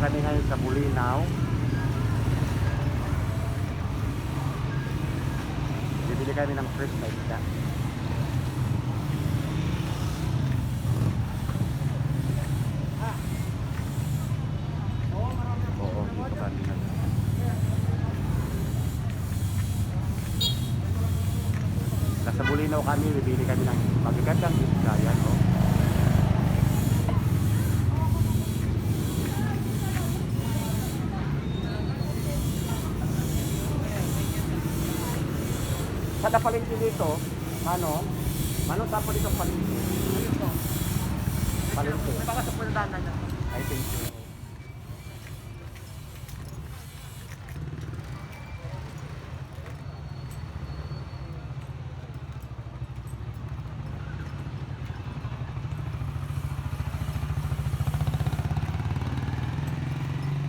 kami ngayon sa Bulinaw. Bibili kami ng fresh na isda. Oo, dito kami ngayon. Nasa Bulinaw kami, bibili kami ng magagandang isda. Yan, oh. Kada palengke dito, ano tapo dito palengke? Palengke. Baka sa puldanan na. I think so.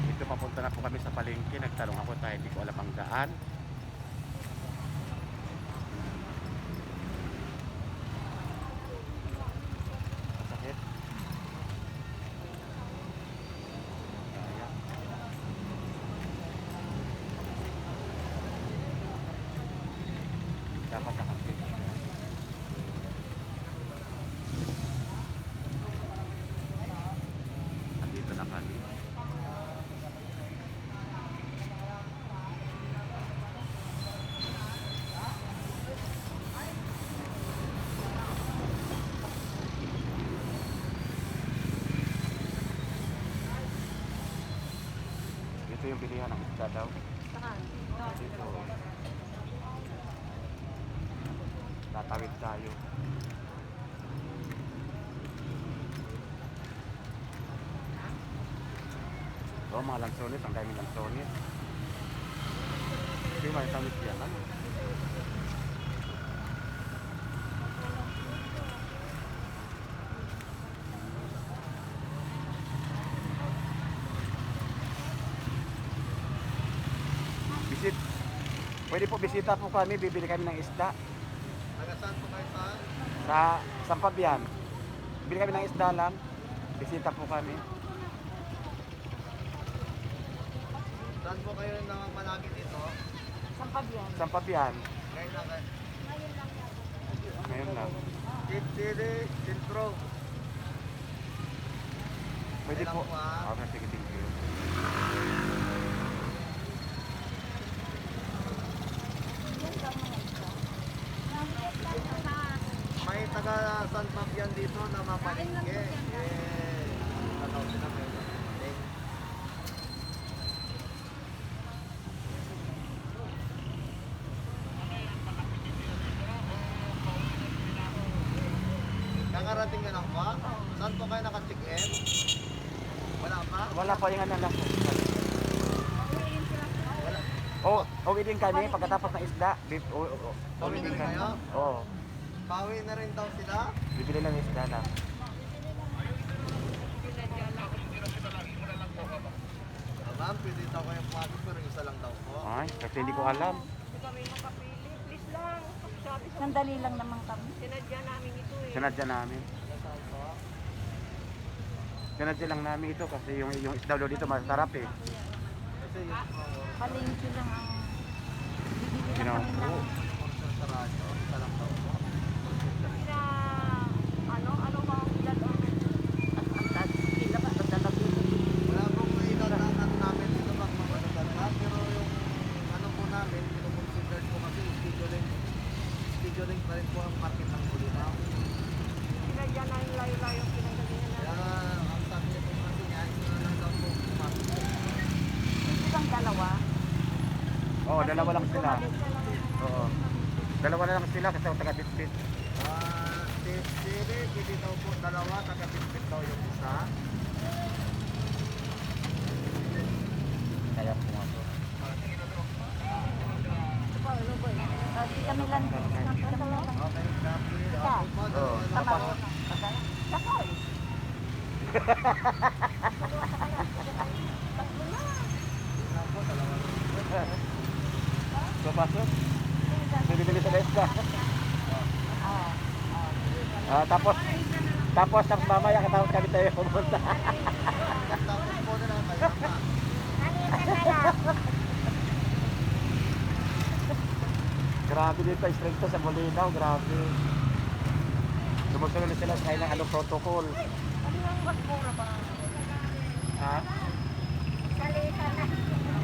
Dito papunta na po kami sa palengke. Nagtanong ako tayo, hindi ko alam ang daan. Masakit. Kaya. Dapat nakapit. Andito na kami. Ito yung bilihan ng isda daw. Dito. Tatawid tayo. Oh, mga lansones. Ang daming lansones. Kasi may tamis yan. Ano? Visit. Pwede po bisita po kami, bibili kami ng isda. Taga saan po kayo saan? Sa Sampabian. Bibili kami ng isda lang. Bisita po kami. Saan po kayo nang malapit dito? Sampabian. Ngayon lang kayo. Ngayon lang. Tip City, Silpro. Pwede po. Kailan po, ah? Okay, sige, thank you. May taga San Fabian dito na mapalingke. Ano sila may kakarating ka lang ba? Saan po kayo naka-check-in? Wala pa? Wala pa yung ano lang. Wala. Oh, uwi din kami pagkatapos ng isda. Uwi din kami. kayo? Oo. Pauwi na rin daw sila? Bibili lang ng isda lang. Ma'am, pwede daw kayong pumasok pero isa lang daw po. Ay, kasi hindi ko alam. Hindi kami makapili. Please lang. Sabi sa Sandali lang naman kami. sinadya namin ito eh. Sinadya namin. Nasaan po? Sinadya lang namin ito kasi yung isda daw dito masarap eh. Kasi yung Palengke lang ang bibili You na know, kami ng sponsor sa radyo, isa lang daw po. Na, ano ba ang ilan ang kila ba? Dadalawin. Wala pong edad na ano namin dito bang mamadagal na, pero yung ano po namin, pinukonsider po kasi scheduling pa rin po ang market ng Bulinaw. sinadya na yung layo-layong pinanggalingan Kaya namin. ang sabi niya po kasi niya, ito na lang daw po pumasok. Hindi bang dalawa? Oo, dalawa lang sila. Bumalik ka lang. Oo. Dalawa na lang sila kasi ang taga-bitbit. Siri, pwede daw po dalawa, taga-pitpit daw yung isa. Kaya pumasok. Ito pa, ano ba? Di kami lang. Okay, copy. Ika. Ako po, Oo. dalawa Tama. daw. Sakoy. Ako po, dalawa. So, pasok. Bibili sa isda. Tapos mamaya katapos kami tayo pumunta. Tapos po na lang kayo. Kanina na lang. Grabe dito, stricto sa Molinaw, grabe. Sumusunod na sila sa kailang anong protocol. Ano yung mas mura ba? Ha? Salita na.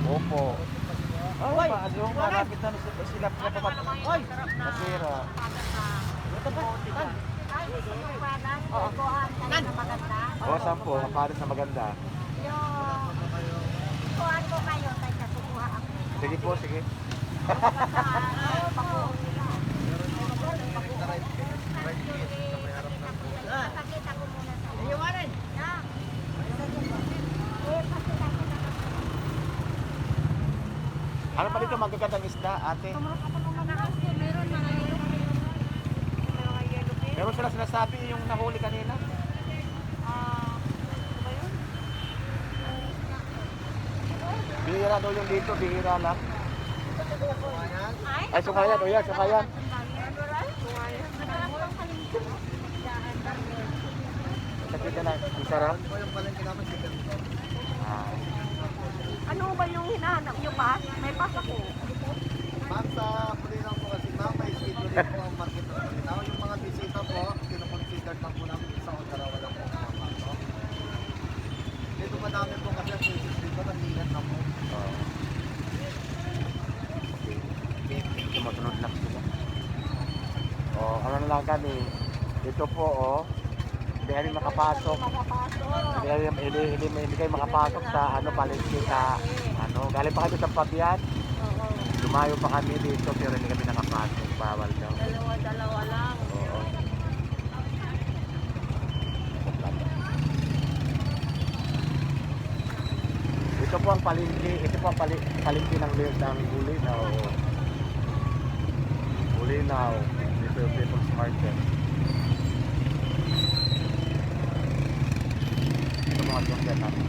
Opo. Ay, yung malapit na sila pinapapat. Ay, masira. Ay, gusto mo pa lang? Kukuhaan ka na maganda? O, sampo, kapalit na maganda. Yung... Kukuhaan ko kayo, kaya kukuha ako. Sige po, sige. Pakuha nila. Ah. Nakakita ko muna sa iyo. Iyawarin! Na. Eh, pakita ko na. Ano pa dito magagandang isda, ate? Meron mga yellow fish. Meron sila sinasabi yung nahuli kanina. Ano ba yun? Bihira daw yung dito, bihira lang. Ayan. Ay, sukayan, o yan, sukayan. Nakita na, ang sarap. Ito yung palengke namin, chicken to. Ah, Ano ba yung hinahanap? Yung pass? May pass ako. Ma'am, sa Pulinaw po kasi ma'am, may schedule din po ang market ng Pulinaw. Yung mga bisita po, kinukonsider lang po namin isa o dalawa lang po ang pasok. Dito madami po kasi ang cases dito, nag-iingat na po. oh. Okay. Sumusunod lang sila. Oh, ano na lang kami. Dito po, oh. Hindi kami makapasok. Hindi kayo makapasok sa ano, palengke sa ano. Galing pa kami sa Pabian. Oo. Lumayo pa kami dito pero hindi kami nakapasok. Bawal daw. Dalawa lang. Oo. Ito po ang palengke. Ito po ang palengke ng Bulinaw. Bulinaw. Dito People's Market. Ito mga dyan natin.